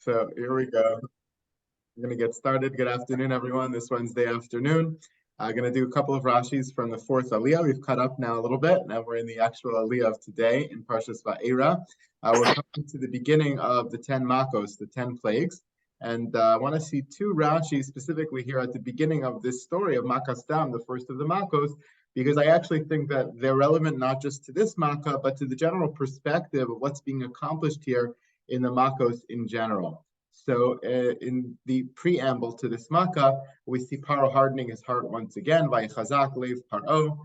So here we go. I'm going to get started. Good afternoon, everyone. This Wednesday afternoon. I'm going to do a couple of Rashis from the fourth Aliyah. We've cut up now a little bit. Now we're in the actual Aliyah of today in Parshas Vaera. We're coming to the beginning of the 10 Makos, the 10 plagues. And I want to see two Rashis specifically here at the beginning of this story of Makas Dam, the first of the Makos, because I actually think that they're relevant not just to this Makkah, but to the general perspective of what's being accomplished here in the Makos in general. So in the preamble to this Makkah, we see Paro hardening his heart once again. Vaychazak leiv Paro,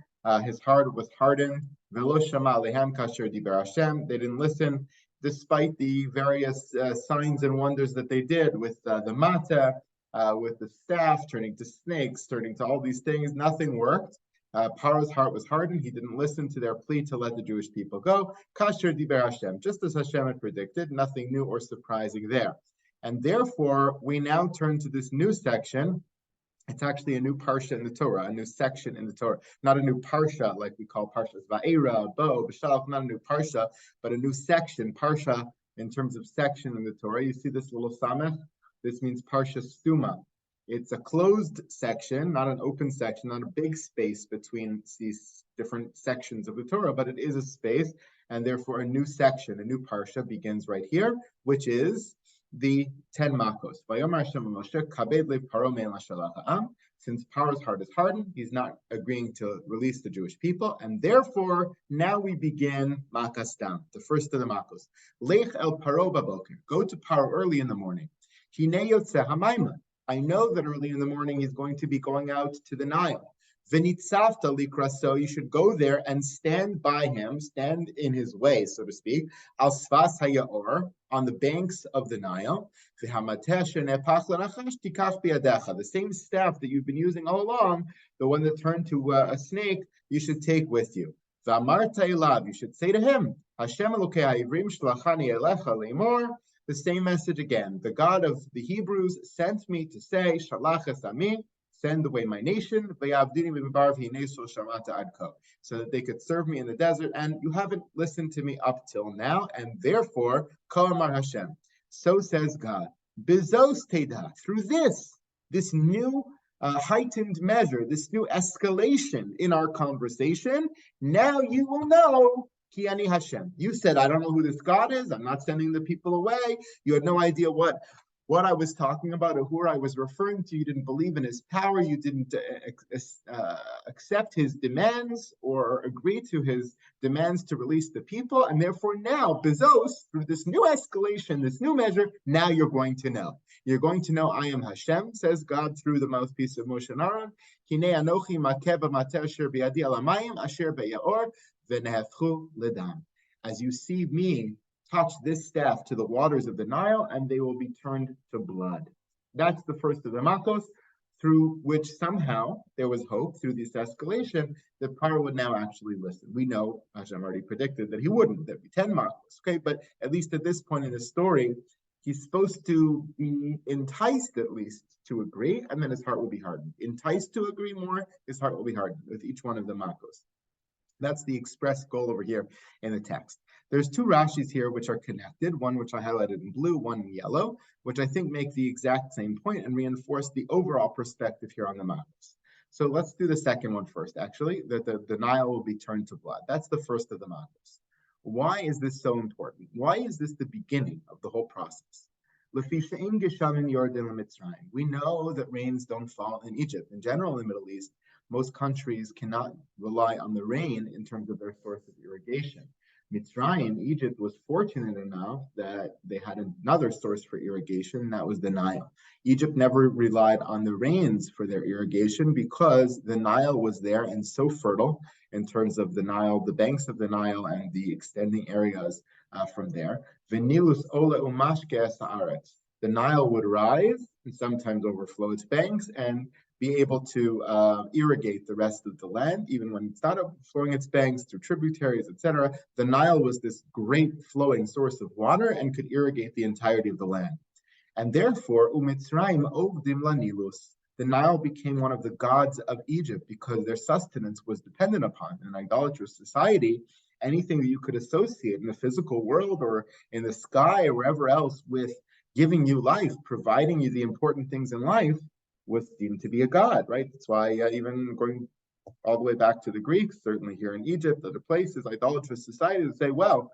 his heart was hardened. Velo shama alehem kasher diber Hashem. They didn't listen, despite the various signs and wonders that they did with the mata, with the staff turning to snakes, turning to all these things. Nothing worked. Paro's heart was hardened. He didn't listen to their plea to let the Jewish people go. Kasher diber Hashem, just as Hashem had predicted, nothing new or surprising there. And therefore, we now turn to this new section. It's actually a new parsha in the Torah, a new section in the Torah, not a new parsha like we call parshas Vaera, Bo, B'Shalach, not a new parsha, but a new section, parsha in terms of section in the Torah. You see this little samech? This means parsha stuma. It's a closed section, not an open section, not a big space between these different sections of the Torah, but it is a space, and therefore a new section, a new parsha begins right here, which is the 10 Makos. Since Paro's heart is hardened, he's not agreeing to release the Jewish people, and therefore now we begin Makas Dam, the first of the Makos. Lech el Paro baboker, go to Paro early in the morning. Hinei yotzeh hamayma, I know that early in the morning he's going to be going out to the Nile. V'nitzavta likraso, you should go there and stand by him, stand in his way, so to speak. Al svas hayaor, on the banks of the Nile. The same staff that you've been using all along, the one that turned to a snake, you should take with you. You should say to him, Hashem Elokei ha'ivrim shlachani elecha leimor. The same message again. The God of the Hebrews sent me to say, Shalach es ami, send away my nation, so that they could serve me in the desert, and you haven't listened to me up till now, and therefore, Ka'amar Hashem, so says God, Bizos Teda, through this new heightened measure, this new escalation in our conversation, now you will know Ki ani Hashem. You said, I don't know who this God is. I'm not sending the people away. You had no idea what I was talking about or who I was referring to. You didn't believe in his power. You didn't accept his demands or agree to his demands to release the people. And therefore now, Bezos, through this new escalation, this new measure, now you're going to know. You're going to know I am Hashem, says God through the mouthpiece of Moshe and Aaron. Hinei anochi makeh b'mater asher b'yadi al hamayim asher be'yaor v'neheftchu l'dam. As you see me touch this staff to the waters of the Nile, and they will be turned to blood. That's the first of the Makos, through which somehow there was hope through this escalation that Paro would now actually listen. We know Hashem already predicted that he wouldn't. There'd be 10 Makos, okay? But at least at this point in the story, he's supposed to be enticed at least to agree, and then his heart will be hardened. Enticed to agree more, his heart will be hardened with each one of the Makos. That's the express goal over here in the text. There's two Rashis here which are connected, one which I highlighted in blue, one in yellow, which I think make the exact same point and reinforce the overall perspective here on the Makos. So let's do the second one first, actually, that the Nile will be turned to blood. That's the first of the Makos. Why is this so important? Why is this the beginning of the whole process? We know that rains don't fall in Egypt. In general, in the Middle East, most countries cannot rely on the rain in terms of their source of irrigation. Mitzrayim, Egypt, was fortunate enough that they had another source for irrigation, and that was the Nile. Egypt never relied on the rains for their irrigation because the Nile was there and so fertile in terms of the Nile, the banks of the Nile, and the extending areas from there. Venilus ola umashke sa'aretz. The Nile would rise and sometimes overflow its banks and be able to irrigate the rest of the land, even when it's not overflowing its banks through tributaries, etc. The Nile was this great flowing source of water and could irrigate the entirety of the land. And therefore, Umitzrayim ovdim lanilus, the Nile became one of the gods of Egypt because their sustenance was dependent upon an idolatrous society. Anything that you could associate in the physical world or in the sky or wherever else with giving you life, providing you the important things in life, was deemed to be a god, right? That's why even going all the way back to the Greeks, certainly here in Egypt, other places, idolatrous societies would say, well,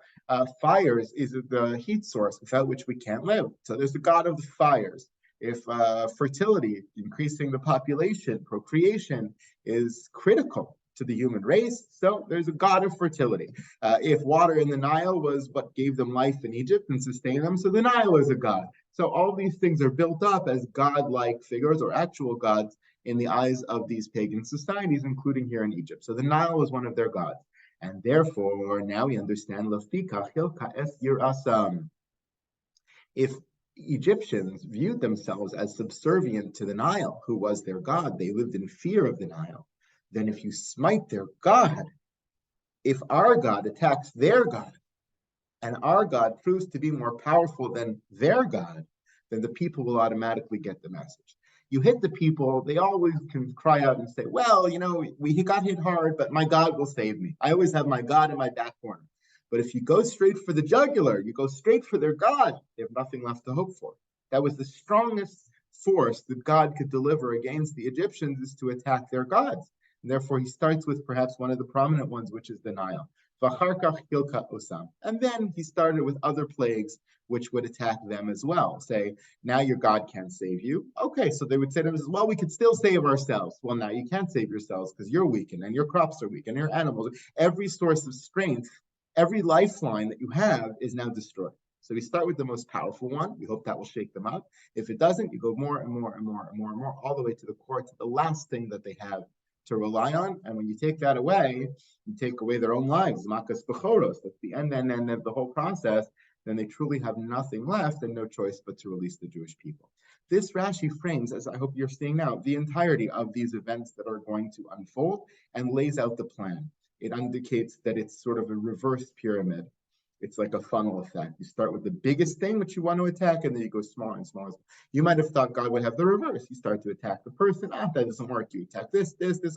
fires is the heat source without which we can't live. So there's the god of the fires. If fertility, increasing the population, procreation is critical to the human race, so there's a god of fertility. If water in the Nile was what gave them life in Egypt and sustained them, so the Nile is a god. So all these things are built up as god-like figures or actual gods in the eyes of these pagan societies, including here in Egypt. So the Nile was one of their gods. And therefore, now we understand, if Egyptians viewed themselves as subservient to the Nile, who was their god, they lived in fear of the Nile, then if you smite their god, if our God attacks their God, and our God proves to be more powerful than their God, then the people will automatically get the message. You hit the people, they always can cry out and say, well, he got hit hard, but my God will save me. I always have my God in my back corner. But if you go straight for the jugular, you go straight for their God, they have nothing left to hope for. That was the strongest force that God could deliver against the Egyptians, is to attack their gods. And therefore, he starts with perhaps one of the prominent ones, which is the Nile. And then he started with other plagues which would attack them as well. Say, now your God can't save you. Okay, so they would say to them, well, we could still save ourselves. Well, now you can't save yourselves because you're weakened and your crops are weak and your animals. Every source of strength, every lifeline that you have is now destroyed. So we start with the most powerful one. We hope that will shake them up. If it doesn't, you go more and more and more and more and more, all the way to the core, to the last thing that they have to rely on. And when you take that away, you take away their own lives. Makas bechoros, that's the end of the whole process. Then they truly have nothing left and no choice but to release the Jewish people. This Rashi frames, as I hope you're seeing now, the entirety of these events that are going to unfold and lays out the plan. It indicates that it's sort of a reverse pyramid. It's like a funnel effect. You start with the biggest thing which you want to attack, and then you go smaller and smaller. You might have thought God would have the reverse. You start to attack the person. That doesn't work. You attack this,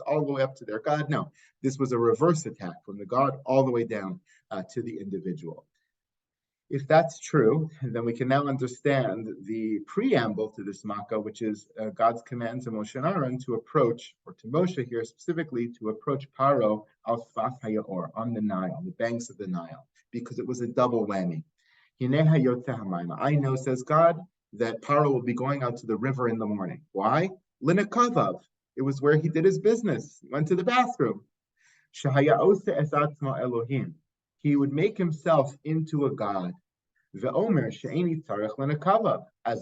all the way up to their God. No, this was a reverse attack from the God all the way down to the individual. If that's true, then we can now understand the preamble to this Makkah, which is God's command to Moshe and Aaron to approach, or to Moshe here specifically, to approach Paro al Sfat HaYaor, on the Nile, the banks of the Nile, because it was a double whammy. I know, says God, that Paro will be going out to the river in the morning. Why? Linakavav. It was where he did his business. He went to the bathroom. He would make himself into a god. As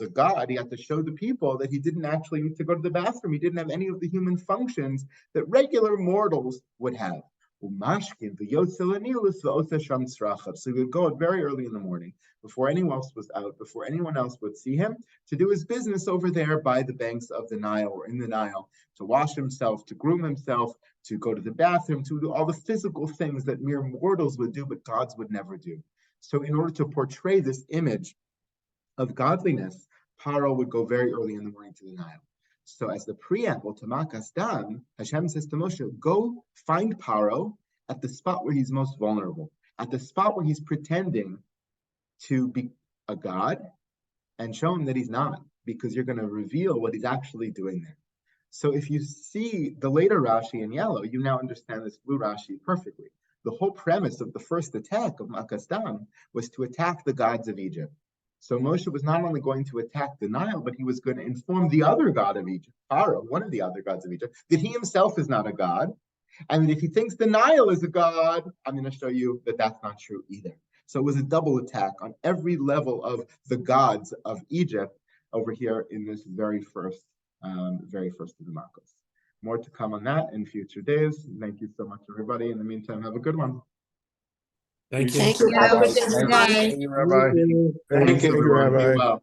a god, he had to show the people that he didn't actually need to go to the bathroom. He didn't have any of the human functions that regular mortals would have. So he would go out very early in the morning, before anyone else was out, before anyone else would see him, to do his business over there by the banks of the Nile or in the Nile, to wash himself, to groom himself, to go to the bathroom, to do all the physical things that mere mortals would do, but gods would never do. So in order to portray this image of godliness, Paro would go very early in the morning to the Nile. So as the preamble to Makas Dan, Hashem says to Moshe, go find Paro at the spot where he's most vulnerable, at the spot where he's pretending to be a god, and show him that he's not, because you're going to reveal what he's actually doing there. So if you see the later Rashi in yellow, you now understand this blue Rashi perfectly. The whole premise of the first attack of Makas Dan was to attack the gods of Egypt. So Moshe was not only going to attack the Nile, but he was going to inform the other god of Egypt, Pharaoh, one of the other gods of Egypt, that he himself is not a god. And that if he thinks the Nile is a god, I'm going to show you that that's not true either. So it was a double attack on every level of the gods of Egypt over here in this very first of the Makkos. More to come on that in future days. Thank you so much, everybody. In the meantime, have a good one. Thank you. Thank you. Have a good night. Thank you, Rabbi. Thank you, everyone. Be well.